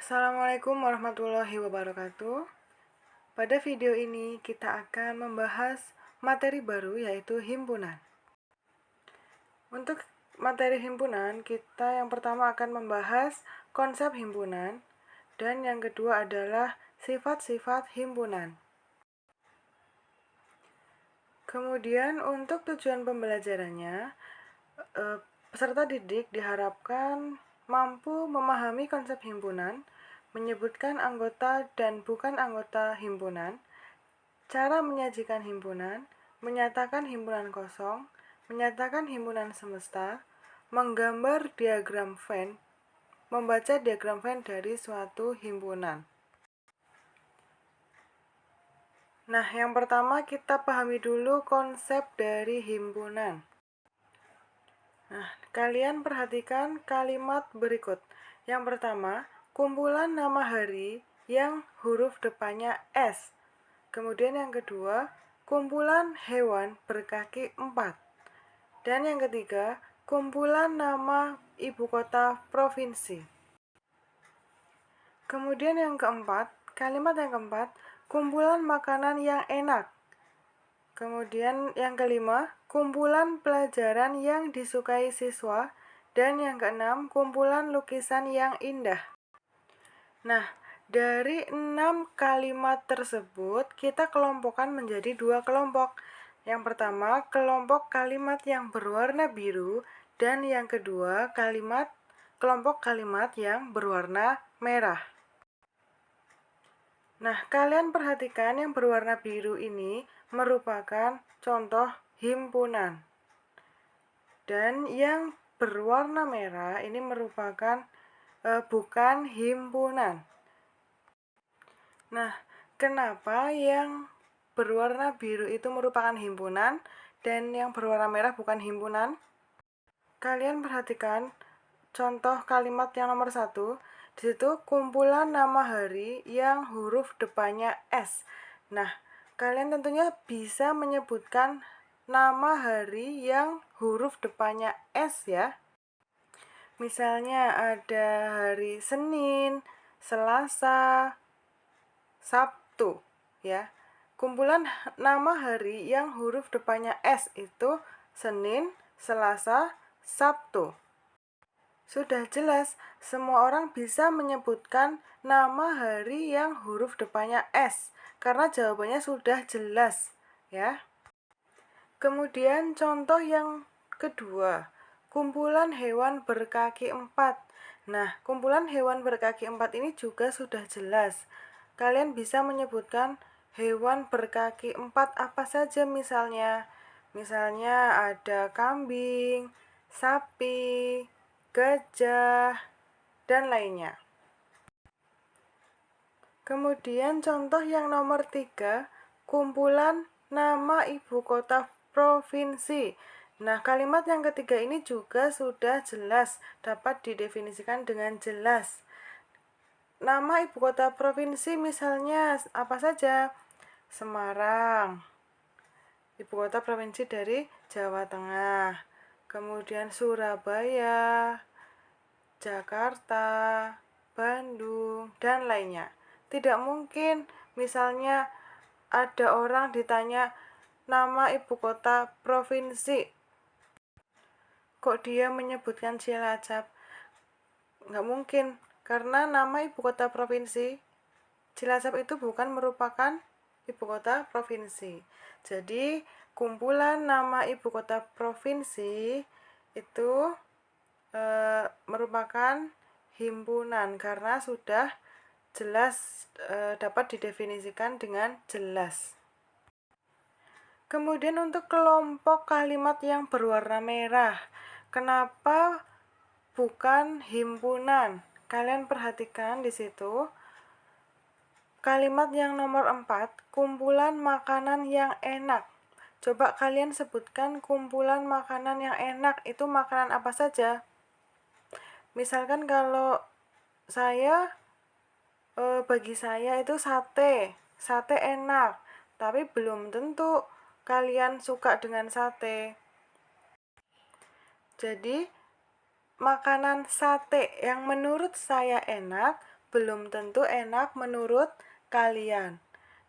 Assalamualaikum warahmatullahi wabarakatuh. Pada video ini kita akan membahas materi baru yaitu himpunan. Untuk materi himpunan, kita yang pertama akan membahas konsep himpunan dan yang kedua adalah sifat-sifat himpunan. Kemudian untuk tujuan pembelajarannya, peserta didik diharapkan mampu memahami konsep himpunan, menyebutkan anggota dan bukan anggota himpunan, cara menyajikan himpunan, menyatakan himpunan kosong, menyatakan himpunan semesta, menggambar diagram Venn, membaca diagram Venn dari suatu himpunan. Nah, yang pertama kita pahami dulu konsep dari himpunan. Nah, kalian perhatikan kalimat berikut. Yang pertama, kumpulan nama hari yang huruf depannya S. Kemudian yang kedua, kumpulan hewan berkaki 4. Dan yang ketiga, kumpulan nama ibu kota provinsi. Kemudian yang keempat, kalimat yang keempat, kumpulan makanan yang enak. Kemudian yang kelima, kumpulan pelajaran yang disukai siswa. Dan yang keenam, kumpulan lukisan yang indah. Nah, dari 6 kalimat tersebut, kita kelompokkan menjadi 2 kelompok. Yang pertama, kelompok kalimat yang berwarna biru, dan yang kedua, kelompok kalimat yang berwarna merah. Nah, kalian perhatikan yang berwarna biru ini merupakan contoh himpunan. Dan yang berwarna merah ini merupakan bukan himpunan. Nah, kenapa yang berwarna biru itu merupakan himpunan dan yang berwarna merah bukan himpunan? Kalian perhatikan contoh kalimat yang nomor 1. Di situ kumpulan nama hari yang huruf depannya S. Nah, kalian tentunya bisa menyebutkan nama hari yang huruf depannya S ya. Misalnya ada hari Senin, Selasa, Sabtu ya. Kumpulan nama hari yang huruf depannya S itu Senin, Selasa, Sabtu. Sudah jelas, semua orang bisa menyebutkan nama hari yang huruf depannya S karena jawabannya sudah jelas ya. Kemudian contoh yang kedua, kumpulan hewan berkaki 4. Nah, kumpulan hewan berkaki 4 ini juga sudah jelas. Kalian bisa menyebutkan hewan berkaki 4 apa saja misalnya. Misalnya ada kambing, sapi, gajah, dan lainnya. Kemudian contoh yang nomor 3, kumpulan nama ibu kota provinsi. Nah, kalimat yang ketiga ini juga sudah jelas, dapat didefinisikan dengan jelas. Nama ibu kota provinsi misalnya apa saja? Semarang, ibu kota provinsi dari Jawa Tengah. Kemudian Surabaya, Jakarta, Bandung, dan lainnya. Tidak mungkin misalnya ada orang ditanya nama ibu kota provinsi, kok dia menyebutkan Cilacap? Nggak mungkin, karena nama ibu kota provinsi Cilacap itu bukan merupakan ibu kota provinsi. Jadi kumpulan nama ibu kota provinsi itu merupakan himpunan karena sudah jelas, dapat didefinisikan dengan jelas. Kemudian untuk kelompok kalimat yang berwarna merah, kenapa bukan himpunan? Kalian perhatikan di situ. Kalimat yang nomor 4, kumpulan makanan yang enak. Coba kalian sebutkan kumpulan makanan yang enak, itu makanan apa saja? Misalkan kalau bagi saya itu sate enak, tapi belum tentu kalian suka dengan sate. Jadi, makanan sate yang menurut saya enak belum tentu enak menurut kalian.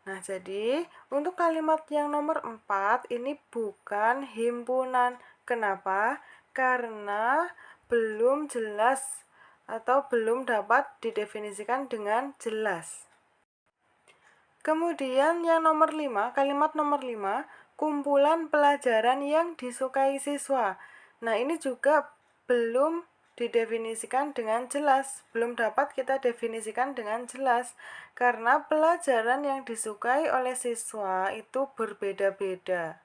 Nah, jadi untuk kalimat yang nomor 4 ini bukan himpunan. Kenapa? Karena belum jelas atau belum dapat didefinisikan dengan jelas. Kemudian yang nomor 5, kalimat nomor 5, kumpulan pelajaran yang disukai siswa. Nah, ini juga belum didefinisikan dengan jelas, belum dapat kita definisikan dengan jelas, karena pelajaran yang disukai oleh siswa itu berbeda-beda.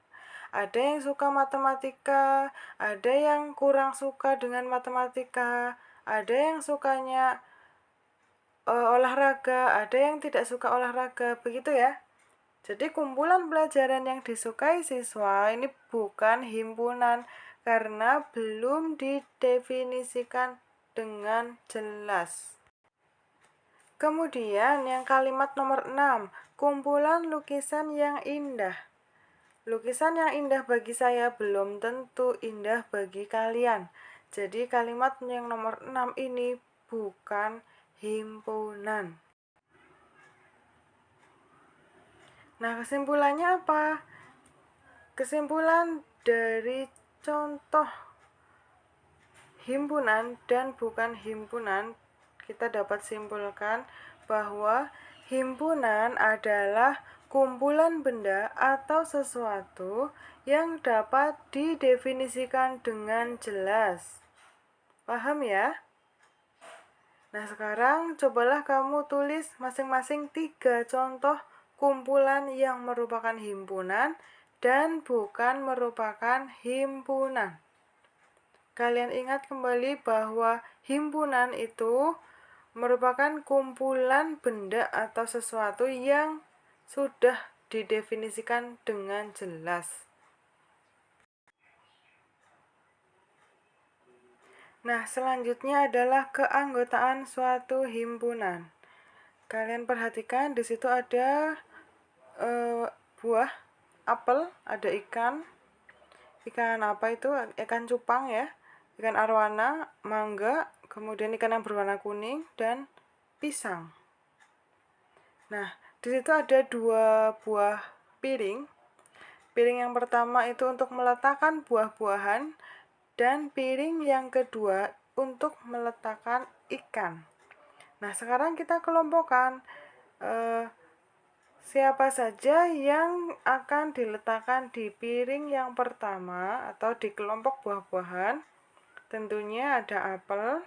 Ada yang suka matematika, ada yang kurang suka dengan matematika, ada yang sukanya olahraga, ada yang tidak suka olahraga, begitu ya. Jadi kumpulan pelajaran yang disukai siswa ini bukan himpunan karena belum didefinisikan dengan jelas. Kemudian yang kalimat nomor 6, kumpulan lukisan yang indah. Lukisan yang indah bagi saya belum tentu indah bagi kalian. Jadi kalimat yang nomor 6 ini bukan himpunan. Nah, kesimpulannya apa? Kesimpulan dari contoh himpunan dan bukan himpunan, kita dapat simpulkan bahwa himpunan adalah kumpulan benda atau sesuatu yang dapat didefinisikan dengan jelas. Paham ya? Nah, sekarang cobalah kamu tulis masing-masing 3 contoh kumpulan yang merupakan himpunan dan bukan merupakan himpunan. Kalian ingat kembali bahwa himpunan itu merupakan kumpulan benda atau sesuatu yang sudah didefinisikan dengan jelas. Nah, selanjutnya adalah keanggotaan suatu himpunan. Kalian perhatikan di situ ada buah, apel, ada ikan apa itu? Ikan cupang ya, ikan arwana, mangga, kemudian ikan yang berwarna kuning, dan pisang. Nah, di situ ada 2 buah piring. Piring yang pertama itu untuk meletakkan buah-buahan, dan piring yang kedua untuk meletakkan ikan. Nah, sekarang kita kelompokkan siapa saja yang akan diletakkan di piring yang pertama atau di kelompok buah-buahan. Tentunya ada apel,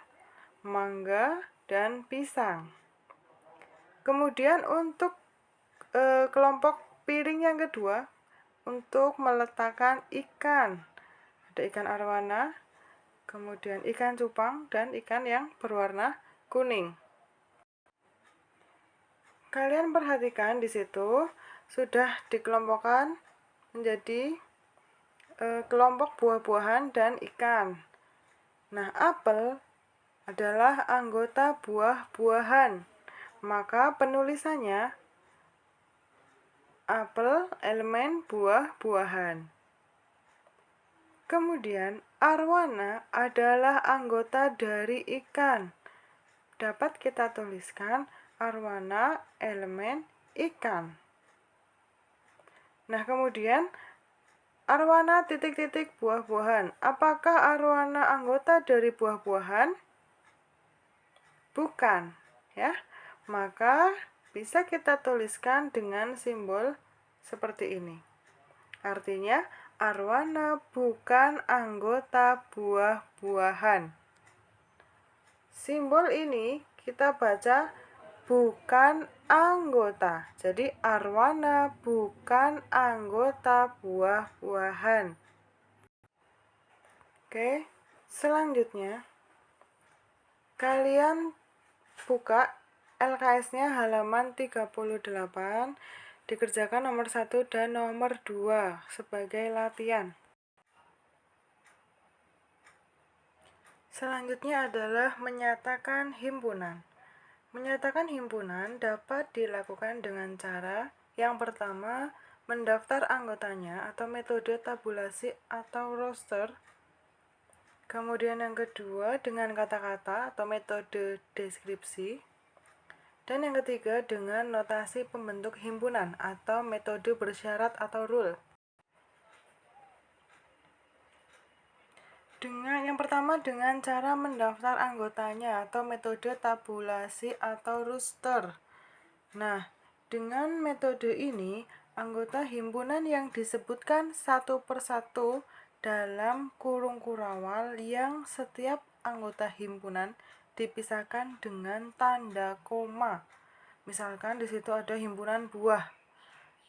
mangga, dan pisang. Kemudian untuk kelompok piring yang kedua untuk meletakkan ikan. Ada ikan arwana, kemudian ikan cupang, dan ikan yang berwarna kuning. Kalian perhatikan di situ sudah dikelompokkan menjadi kelompok buah-buahan dan ikan. Nah, apel adalah anggota buah-buahan. Maka penulisannya apel elemen buah-buahan. Kemudian arwana adalah anggota dari ikan. Dapat kita tuliskan arwana elemen ikan. Nah, kemudian arwana titik-titik buah-buahan. Apakah arwana anggota dari buah-buahan? Bukan, ya. Maka bisa kita tuliskan dengan simbol seperti ini. Artinya arwana bukan anggota buah-buahan. Simbol ini kita baca bukan anggota. Jadi arwana bukan anggota buah-buahan. Oke, selanjutnya kalian buka LKS-nya halaman 38, dikerjakan nomor 1 dan nomor 2 sebagai latihan. Selanjutnya adalah menyatakan himpunan. Menyatakan himpunan dapat dilakukan dengan cara yang pertama, mendaftar anggotanya atau metode tabulasi atau roster. Kemudian yang kedua dengan kata-kata atau metode deskripsi. Dan yang ketiga dengan notasi pembentuk himpunan atau metode bersyarat atau rule. Yang pertama dengan cara mendaftar anggotanya atau metode tabulasi atau roster. Nah, dengan metode ini, anggota himpunan yang disebutkan satu persatu dalam kurung kurawal yang setiap anggota himpunan dipisahkan dengan tanda koma. Misalkan di situ ada himpunan buah.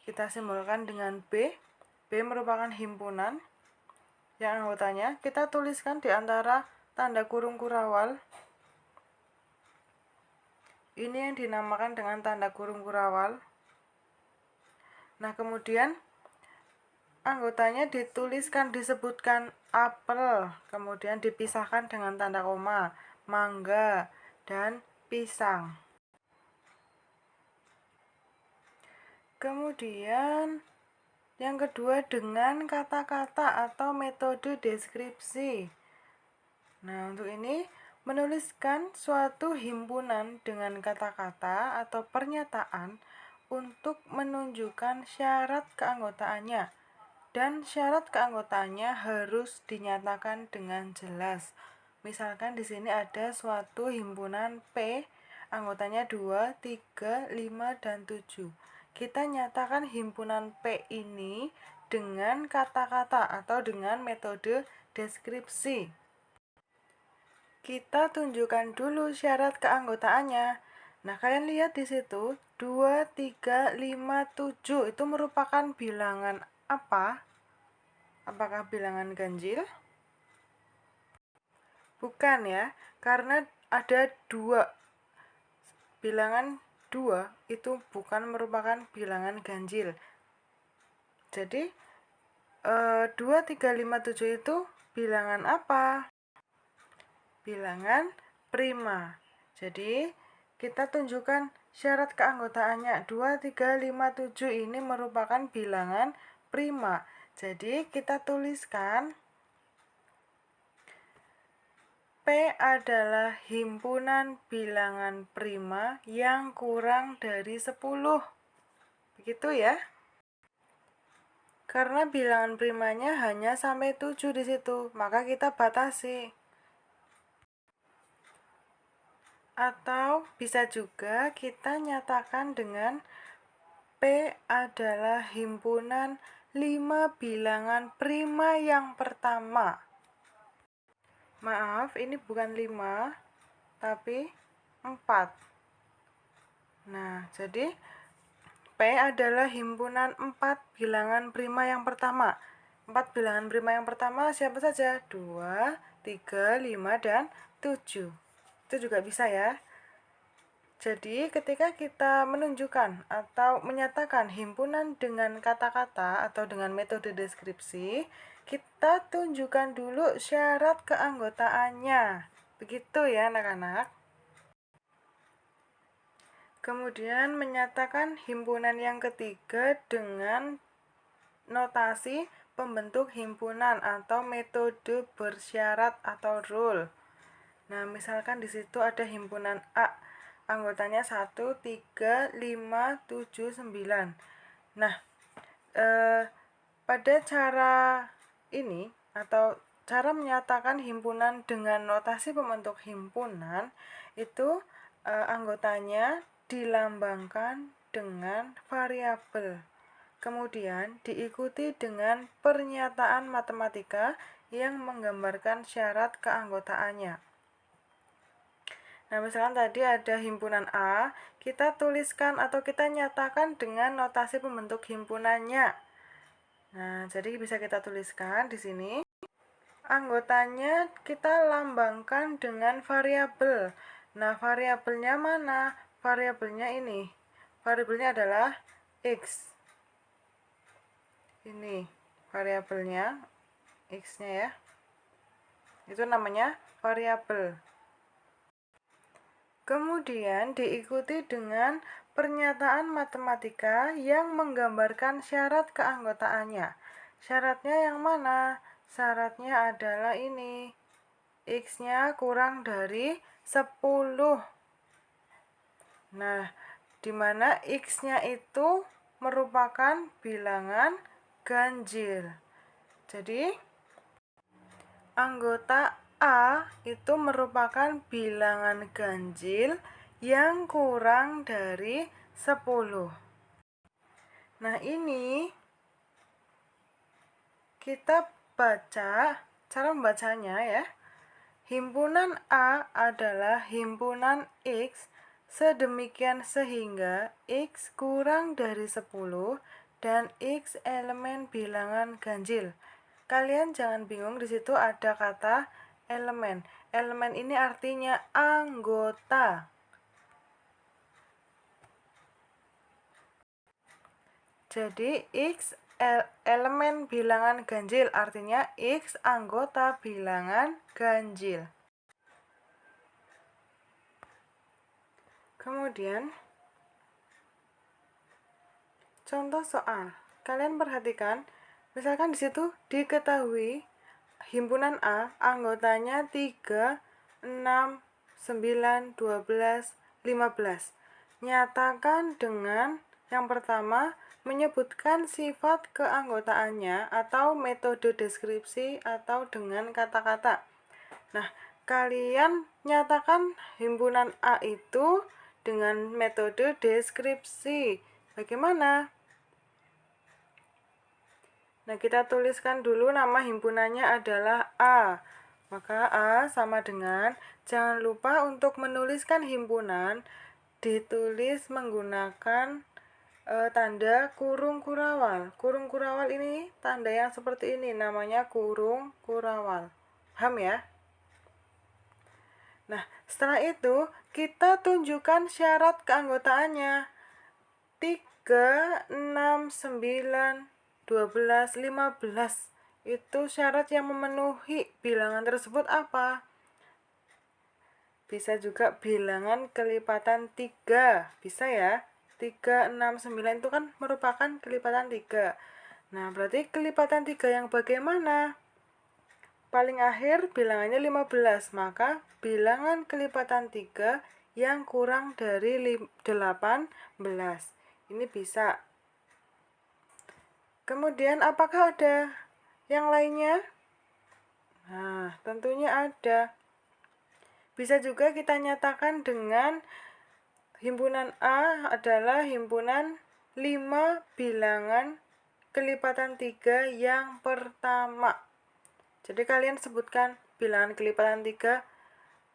Kita simbolkan dengan B. B merupakan himpunan yang anggotanya kita tuliskan di antara tanda kurung kurawal. Ini yang dinamakan dengan tanda kurung kurawal. Nah, kemudian anggotanya disebutkan apel, kemudian dipisahkan dengan tanda koma, mangga, dan pisang. Kemudian yang kedua dengan kata-kata atau metode deskripsi. Nah, untuk ini menuliskan suatu himpunan dengan kata-kata atau pernyataan untuk menunjukkan syarat keanggotaannya. Dan syarat keanggotaannya harus dinyatakan dengan jelas. Misalkan di sini ada suatu himpunan P, anggotanya 2, 3, 5, dan 7. Kita nyatakan himpunan P ini dengan kata-kata atau dengan metode deskripsi. Kita tunjukkan dulu syarat keanggotaannya. Nah, kalian lihat di situ 2, 3, 5, 7 itu merupakan bilangan apa? Apakah bilangan ganjil? Bukan ya, karena ada 2. Bilangan 2 itu bukan merupakan bilangan ganjil. Jadi 2, 3, 5, 7 itu bilangan apa? Bilangan prima. Jadi kita tunjukkan syarat keanggotaannya. 2, 3, 5, 7 ini merupakan bilangan prima. Jadi kita tuliskan P adalah himpunan bilangan prima yang kurang dari 10. Begitu ya. Karena bilangan primanya hanya sampai 7 di situ, maka kita batasi. Atau bisa juga kita nyatakan dengan P adalah himpunan 5 bilangan prima yang pertama. Maaf, ini bukan 5, tapi 4. Nah, jadi P adalah himpunan 4 bilangan prima yang pertama. 4 bilangan prima yang pertama siapa saja? 2, 3, 5, dan 7. Itu juga bisa ya. Jadi, ketika kita menunjukkan atau menyatakan himpunan dengan kata-kata atau dengan metode deskripsi, kita tunjukkan dulu syarat keanggotaannya. Begitu ya, anak-anak. Kemudian menyatakan himpunan yang ketiga dengan notasi pembentuk himpunan atau metode bersyarat atau rule. Nah, misalkan di situ ada himpunan A, anggotanya 1, 3, 5, 7, 9. Nah, pada cara ini atau cara menyatakan himpunan dengan notasi pembentuk himpunan itu anggotanya dilambangkan dengan variabel. Kemudian diikuti dengan pernyataan matematika yang menggambarkan syarat keanggotaannya. Nah, misalkan tadi ada himpunan A, kita tuliskan atau kita nyatakan dengan notasi pembentuk himpunannya. Nah, jadi bisa kita tuliskan di sini. Anggotanya kita lambangkan dengan variabel. Nah, variabelnya mana? Variabelnya ini. Variabelnya adalah X. Ini variabelnya, X-nya ya. Itu namanya variabel. Kemudian diikuti dengan pernyataan matematika yang menggambarkan syarat keanggotaannya. Syaratnya yang mana? Syaratnya adalah ini. X-nya kurang dari 10. Nah, di mana X-nya itu merupakan bilangan ganjil. Jadi, anggota A itu merupakan bilangan ganjil yang kurang dari 10. Nah, ini kita baca, cara membacanya ya. Himpunan A adalah himpunan X sedemikian sehingga X kurang dari 10 dan X elemen bilangan ganjil. Kalian jangan bingung, di situ ada kata elemen. Elemen ini artinya anggota. Jadi X elemen bilangan ganjil artinya X anggota bilangan ganjil. Kemudian contoh soal. Kalian perhatikan, misalkan di situ diketahui himpunan A anggotanya 3, 6, 9, 12, 15. Nyatakan dengan yang pertama menyebutkan sifat keanggotaannya atau metode deskripsi atau dengan kata-kata. Nah, kalian nyatakan himpunan A itu dengan metode deskripsi. Bagaimana? Nah, kita tuliskan dulu nama himpunannya adalah A. Maka A sama dengan, jangan lupa untuk menuliskan himpunan ditulis menggunakan tanda kurung kurawal. Kurung kurawal ini tanda yang seperti ini, namanya kurung kurawal. Paham ya? Nah, setelah itu kita tunjukkan syarat keanggotaannya. 3, 6, 9, 12, 15. Itu syarat yang memenuhi bilangan tersebut apa? Bisa juga bilangan kelipatan 3. Bisa ya? 3, 6, 9 itu kan merupakan kelipatan 3. Nah, berarti kelipatan 3 yang bagaimana? Paling akhir bilangannya 15, maka bilangan kelipatan 3 yang kurang dari 18. Ini bisa. Kemudian apakah ada yang lainnya? Nah, tentunya ada. Bisa juga kita nyatakan dengan himpunan A adalah himpunan 5 bilangan kelipatan 3 yang pertama. Jadi kalian sebutkan bilangan kelipatan 3,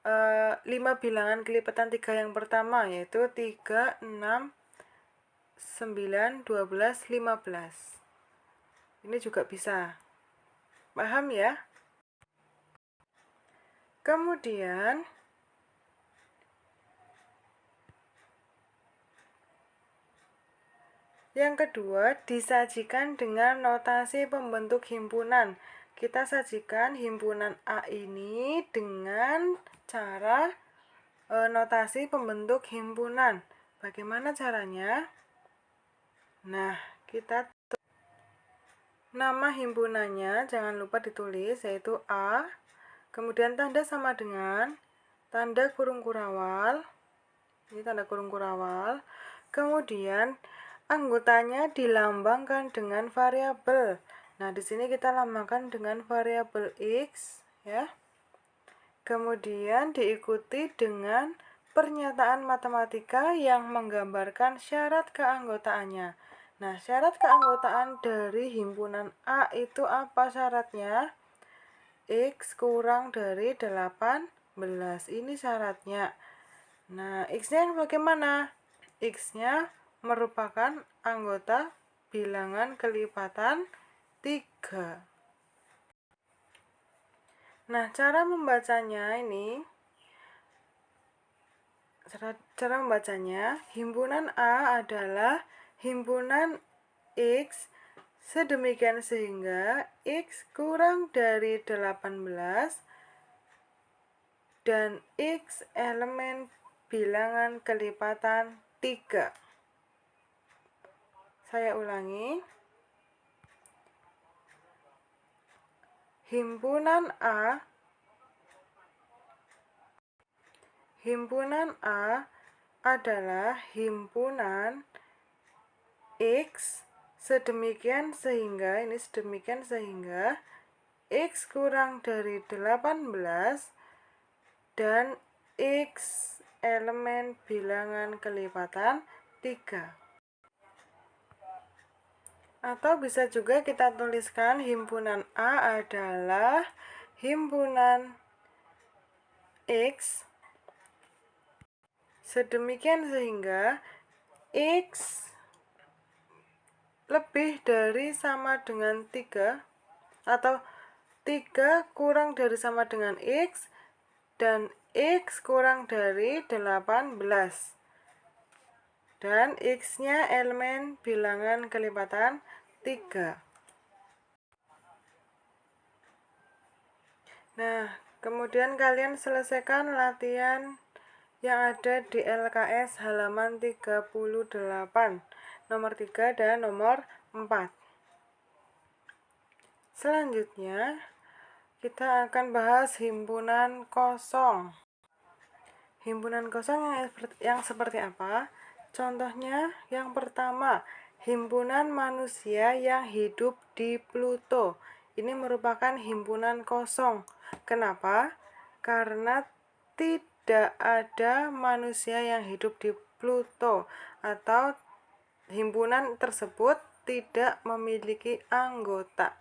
5 bilangan kelipatan 3 yang pertama, yaitu 3, 6, 9, 12, 15. Ini juga bisa. Paham ya? Kemudian yang kedua, disajikan dengan notasi pembentuk himpunan. Kita sajikan himpunan A ini dengan cara notasi pembentuk himpunan. Bagaimana caranya? Nah, kita nama himpunannya jangan lupa ditulis, yaitu A. Kemudian tanda sama dengan tanda kurung kurawal. Ini tanda kurung kurawal. Kemudian anggotanya dilambangkan dengan variabel. Nah, di sini kita lambangkan dengan variabel X ya. Kemudian diikuti dengan pernyataan matematika yang menggambarkan syarat keanggotaannya. Nah, syarat keanggotaan dari himpunan A itu apa syaratnya? X kurang dari 18. Ini syaratnya. Nah, X-nya yang bagaimana? X-nya merupakan anggota bilangan kelipatan 3. Nah, cara membacanya ini, cara membacanya, himpunan A adalah himpunan X sedemikian sehingga X kurang dari 18 dan X elemen bilangan kelipatan 3. Saya ulangi. Himpunan A adalah himpunan X sedemikian sehingga X kurang dari 18 dan X elemen bilangan kelipatan 3. Atau bisa juga kita tuliskan himpunan A adalah himpunan X sedemikian sehingga X lebih dari sama dengan 3 atau 3 kurang dari sama dengan X dan X kurang dari 18 dan X-nya elemen bilangan kelipatan 3. Nah, kemudian kalian selesaikan latihan yang ada di LKS halaman 38, nomor 3 dan nomor 4. Selanjutnya, kita akan bahas himpunan kosong. Himpunan kosong yang seperti apa? Contohnya, yang pertama, himpunan manusia yang hidup di Pluto. Ini merupakan himpunan kosong. Kenapa? Karena tidak ada manusia yang hidup di Pluto atau himpunan tersebut tidak memiliki anggota.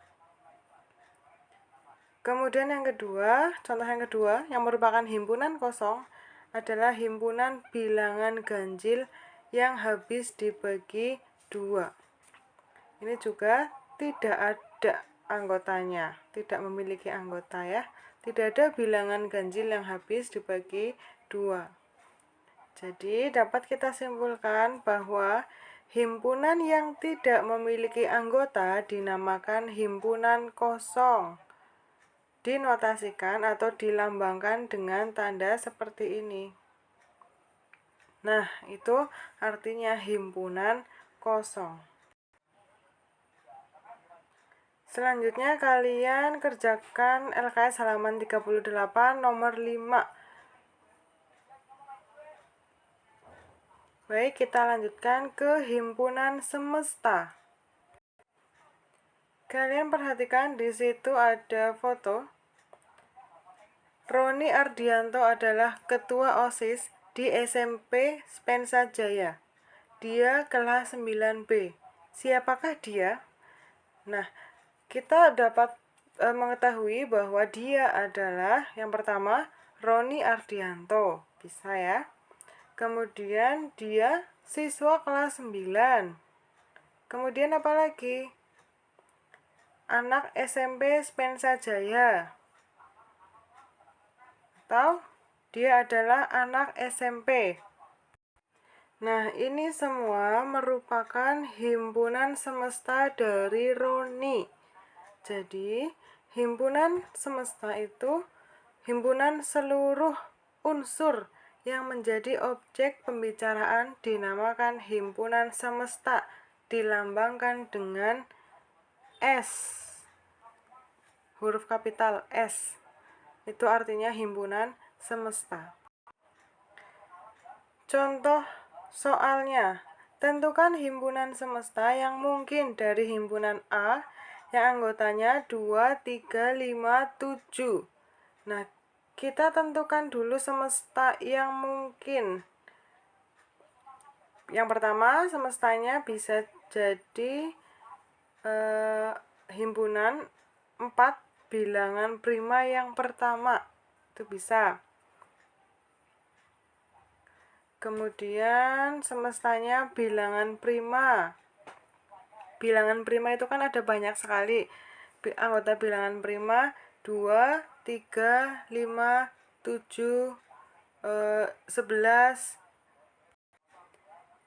Kemudian yang kedua, contoh yang kedua yang merupakan himpunan kosong adalah himpunan bilangan ganjil yang habis dibagi 2. Ini juga tidak ada anggotanya, tidak memiliki anggota ya. Tidak ada bilangan ganjil yang habis dibagi 2. Jadi dapat kita simpulkan bahwa himpunan yang tidak memiliki anggota dinamakan himpunan kosong. Dinotasikan atau dilambangkan dengan tanda seperti ini. Nah, itu artinya himpunan kosong. Selanjutnya kalian kerjakan LKS halaman 38 nomor 5. Baik, kita lanjutkan ke himpunan semesta. Kalian perhatikan di situ ada foto. Roni Ardianto adalah ketua OSIS di SMP Spensa Jaya. Dia kelas 9B. Siapakah dia? Nah, kita dapat mengetahui bahwa dia adalah yang pertama Roni Ardianto. Bisa ya. Kemudian dia siswa kelas 9. Kemudian apa lagi? Anak SMP Spensa Jaya. Atau dia adalah anak SMP. Nah, ini semua merupakan himpunan semesta dari Roni. Jadi, himpunan semesta itu himpunan seluruh unsur yang menjadi objek pembicaraan dinamakan himpunan semesta, dilambangkan dengan S, huruf kapital S. Itu artinya himpunan semesta. Contoh soalnya, tentukan himpunan semesta yang mungkin dari himpunan A yang anggotanya 2, 3, 5, 7. Nah, kita tentukan dulu semesta yang mungkin. Yang pertama, semestanya bisa jadi himpunan 4 bilangan prima yang pertama. Itu bisa. Kemudian semestanya bilangan prima. Bilangan prima itu kan ada banyak sekali. Anggota bilangan prima 2, 3, 5, 7, 11,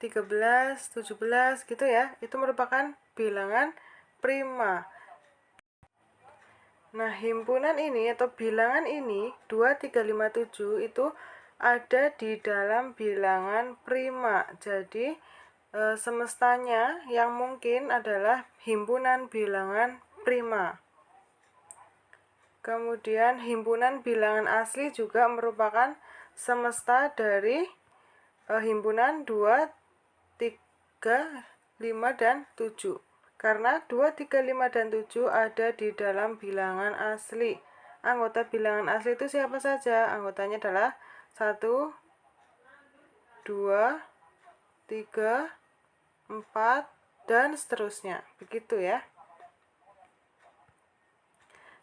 13, 17 gitu ya. Itu merupakan bilangan prima. Nah, himpunan ini atau bilangan ini 2, 3, 5, 7 itu ada di dalam bilangan prima. Jadi semestanya yang mungkin adalah himpunan bilangan prima. Kemudian himpunan bilangan asli juga merupakan semesta dari himpunan 2, 3, 5, dan 7. Karena 2, 3, 5, dan 7 ada di dalam bilangan asli. Anggota bilangan asli itu siapa saja? Anggotanya adalah 1, 2, 3, 4, dan seterusnya. Begitu ya.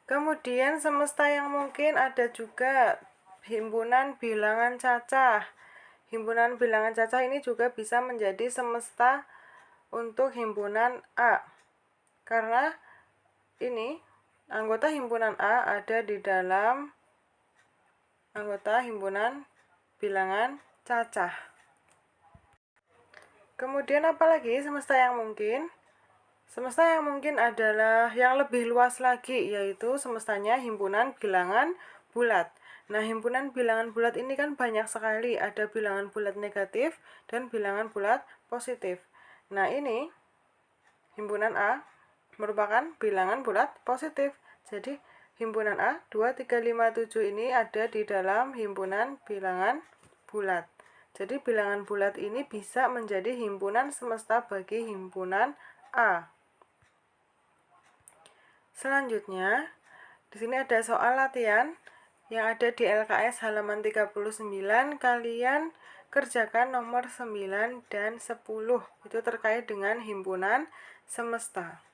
Kemudian semesta yang mungkin ada juga himpunan bilangan cacah. Himpunan bilangan cacah ini juga bisa menjadi semesta untuk himpunan A. Karena ini anggota himpunan A ada di dalam anggota himpunan bilangan cacah. Kemudian apalagi semesta yang mungkin? Semesta yang mungkin adalah yang lebih luas lagi, yaitu semestanya himpunan bilangan bulat. Nah, himpunan bilangan bulat ini kan banyak sekali, ada bilangan bulat negatif dan bilangan bulat positif. Nah, ini himpunan A merupakan bilangan bulat positif. Jadi, himpunan A 2, 3, 5, 7 ini ada di dalam himpunan bilangan bulat. Jadi, bilangan bulat ini bisa menjadi himpunan semesta bagi himpunan A. Selanjutnya, di sini ada soal latihan yang ada di LKS halaman 39. Kalian kerjakan nomor 9 dan 10. Itu terkait dengan himpunan semesta.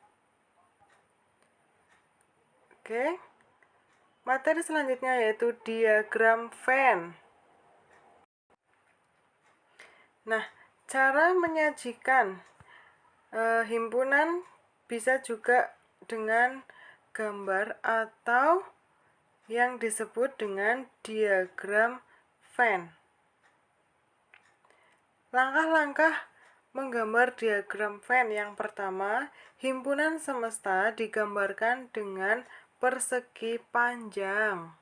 Oke. Materi selanjutnya yaitu diagram Venn. Nah, cara menyajikan himpunan bisa juga dengan gambar atau yang disebut dengan diagram Venn. Langkah-langkah menggambar diagram Venn yang pertama, himpunan semesta digambarkan dengan persegi panjang.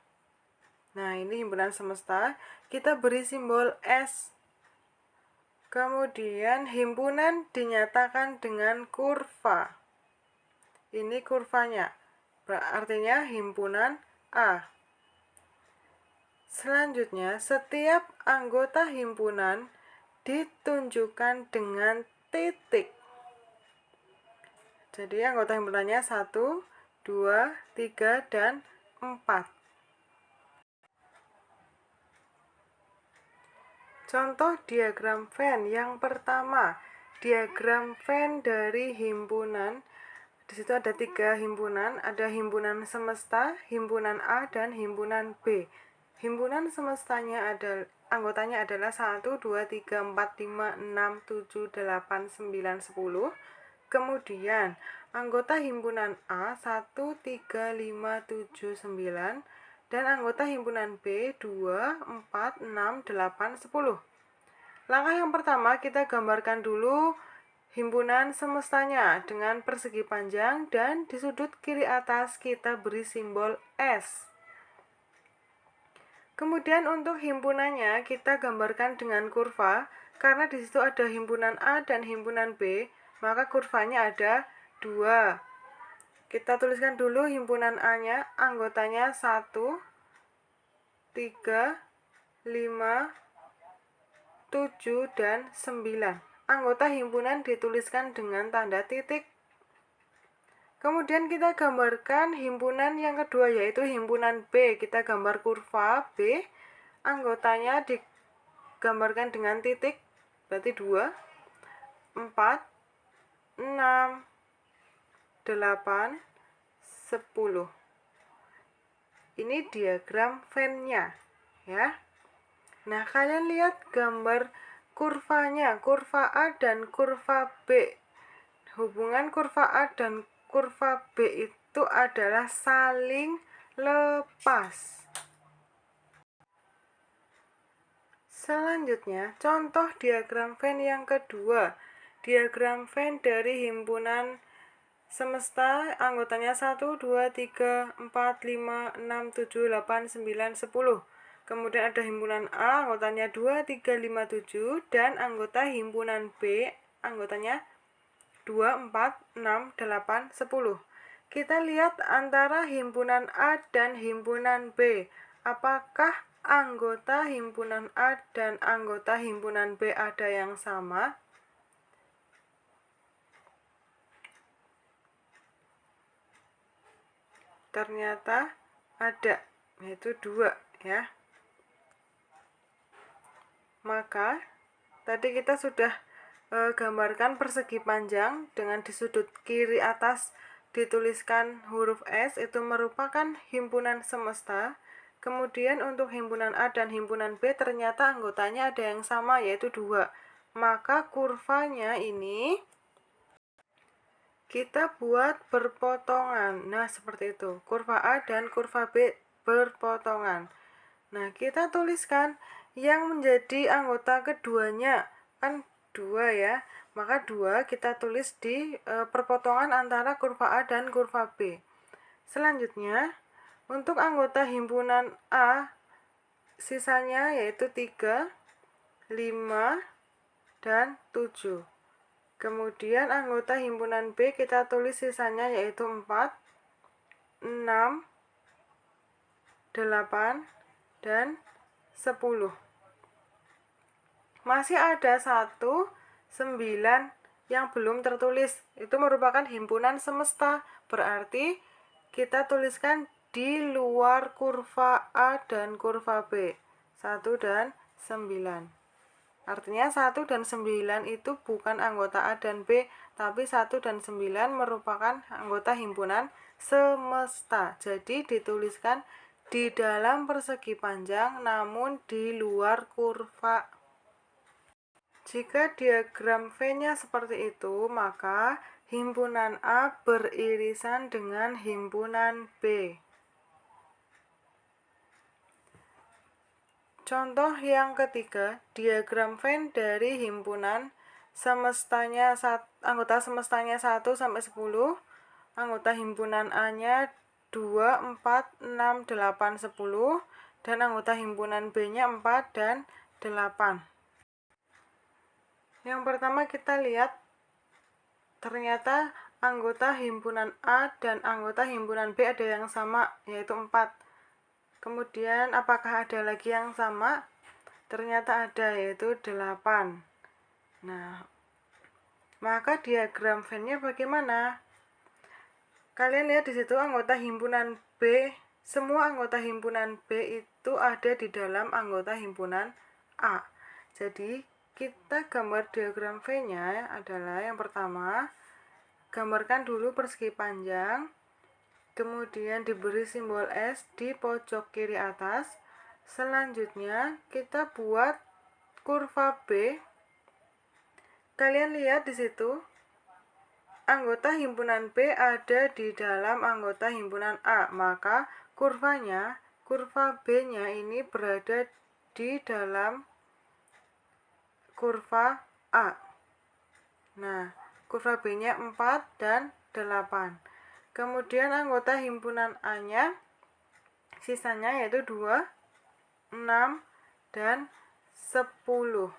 Nah, ini himpunan semesta, kita beri simbol S. Kemudian himpunan dinyatakan dengan kurva. Ini kurvanya, artinya himpunan A. Selanjutnya, setiap anggota himpunan ditunjukkan dengan titik. Jadi anggota himpunannya 1, 2, 3, dan 4. Contoh diagram Venn yang pertama, diagram Venn dari himpunan. Di situ ada 3 himpunan, ada himpunan semesta, himpunan A, dan himpunan B. Himpunan semestanya anggotanya adalah 1, 2, 3, 4, 5, 6, 7, 8, 9, 10. Kemudian anggota himpunan A 1, 3, 5, 7, 9. Dan anggota himpunan B 2, 4, 6, 8, 10. Langkah yang pertama, kita gambarkan dulu himpunan semestanya dengan persegi panjang dan di sudut kiri atas kita beri simbol S. Kemudian untuk himpunannya kita gambarkan dengan kurva, karena di situ ada himpunan A dan himpunan B, maka kurvanya ada 2. Kita tuliskan dulu himpunan A-nya, anggotanya 1, 3, 5, 7, dan 9. Anggota himpunan dituliskan dengan tanda titik. Kemudian kita gambarkan himpunan yang kedua, yaitu himpunan B. Kita gambar kurva B, anggotanya digambarkan dengan titik, berarti 2, 4, 6, 8, 10. Ini diagram Venn-nya ya. Nah, kalian lihat gambar kurvanya, kurva A dan kurva B. Hubungan kurva A dan kurva B itu adalah saling lepas. Selanjutnya, contoh diagram Venn yang kedua. Diagram Venn dari himpunan semesta, anggotanya 1, 2, 3, 4, 5, 6, 7, 8, 9, 10. Kemudian ada himpunan A, anggotanya 2, 3, 5, 7. Dan anggota himpunan B, anggotanya 2, 4, 6, 8, 10. Kita lihat antara himpunan A dan himpunan B. Apakah anggota himpunan A dan anggota himpunan B ada yang sama? Ternyata ada, yaitu 2 ya. Maka tadi kita sudah gambarkan persegi panjang dengan di sudut kiri atas dituliskan huruf S, itu merupakan himpunan semesta. Kemudian untuk himpunan A dan himpunan B ternyata anggotanya ada yang sama, yaitu 2. Maka kurvanya ini kita buat berpotongan. Nah, seperti itu. Kurva A dan kurva B berpotongan. Nah, kita tuliskan yang menjadi anggota keduanya. Kan 2 ya. Maka 2 kita tulis di perpotongan antara kurva A dan kurva B. Selanjutnya, untuk anggota himpunan A, sisanya yaitu 3, 5, dan 7. Kemudian anggota himpunan B kita tulis sisanya yaitu 4, 6, 8, dan 10. Masih ada 1, 9 yang belum tertulis. Itu merupakan himpunan semesta. Berarti kita tuliskan di luar kurva A dan kurva B. 1 dan 9. Artinya 1 dan 9 itu bukan anggota A dan B, tapi 1 dan 9 merupakan anggota himpunan semesta. Jadi dituliskan di dalam persegi panjang namun di luar kurva. Jika diagram V-nya seperti itu, maka himpunan A beririsan dengan himpunan B. Contoh yang ketiga, diagram Venn dari himpunan semestanya anggota semestanya 1 sampai 10, anggota himpunan A-nya 2, 4, 6, 8, 10, dan anggota himpunan B-nya 4 dan 8. Yang pertama kita lihat, ternyata anggota himpunan A dan anggota himpunan B ada yang sama, yaitu 4. Kemudian apakah ada lagi yang sama? Ternyata ada, yaitu 8. Nah, maka diagram Venn-nya bagaimana? Kalian lihat di situ anggota himpunan B, semua anggota himpunan B itu ada di dalam anggota himpunan A. Jadi, kita gambar diagram V-nya adalah yang pertama, gambarkan dulu persegi panjang, kemudian diberi simbol S di pojok kiri atas. Selanjutnya, kita buat kurva B. Kalian lihat di situ, anggota himpunan B ada di dalam anggota himpunan A, maka kurva B-nya ini berada di dalam kurva A. Nah, kurva B-nya 4 dan 8. Kemudian anggota himpunan A-nya sisanya yaitu 2, 6, dan 10.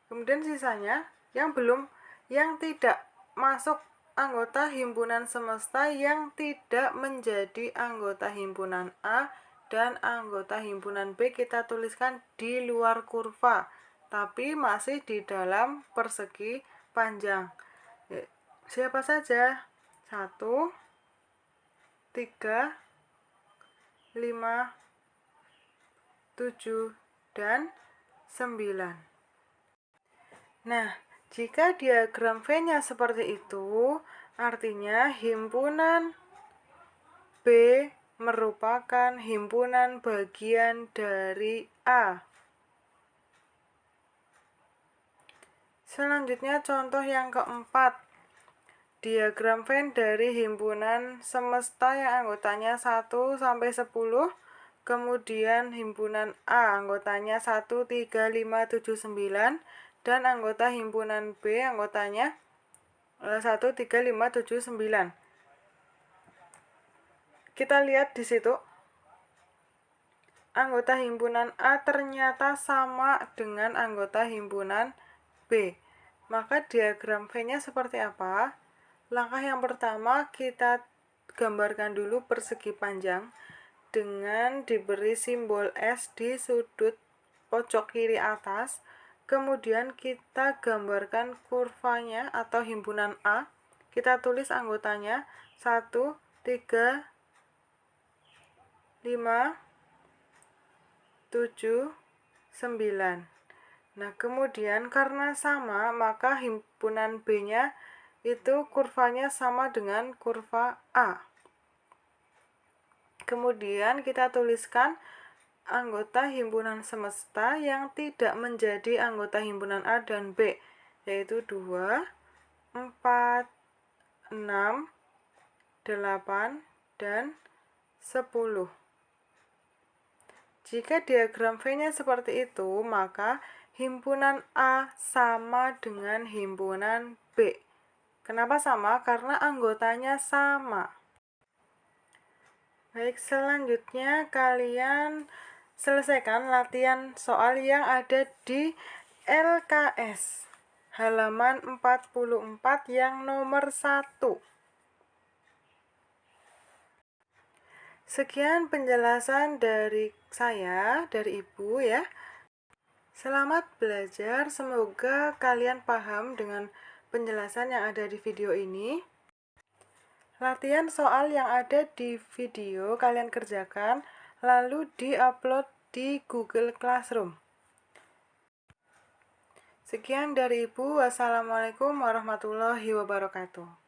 Kemudian sisanya yang tidak masuk anggota himpunan semesta, yang tidak menjadi anggota himpunan A dan anggota himpunan B kita tuliskan di luar kurva, tapi masih di dalam persegi panjang. Siapa saja? 1, 3, 5, 7, dan 9. Nah, jika diagram V-nya seperti itu, artinya himpunan B merupakan himpunan bagian dari A. Selanjutnya contoh yang keempat, diagram Venn dari himpunan semesta yang anggotanya 1 sampai 10, kemudian himpunan A anggotanya 1, 3, 5, 7, 9, dan anggota himpunan B anggotanya 1, 3, 5, 7, 9. Kita lihat di situ, anggota himpunan A ternyata sama dengan anggota himpunan B. Maka diagram V-nya seperti apa? Langkah yang pertama, kita gambarkan dulu persegi panjang dengan diberi simbol S di sudut pojok kiri atas. Kemudian kita gambarkan kurvanya atau himpunan A. Kita tulis anggotanya 1, 3, 5, 7, 9. Nah, kemudian karena sama, maka himpunan B-nya itu kurvanya sama dengan kurva A. Kemudian kita tuliskan anggota himpunan semesta yang tidak menjadi anggota himpunan A dan B, yaitu 2, 4, 6, 8, dan 10. Jika diagram V-nya seperti itu, maka himpunan A sama dengan himpunan B. Kenapa sama? Karena anggotanya sama. Baik, selanjutnya kalian selesaikan latihan soal yang ada di LKS halaman 44 yang nomor 1. Sekian penjelasan dari saya, dari Ibu ya. Selamat belajar, semoga kalian paham dengan penjelasan yang ada di video ini. Latihan soal yang ada di video kalian kerjakan, lalu di-upload di Google Classroom. Sekian dari Ibu. Wassalamualaikum warahmatullahi wabarakatuh.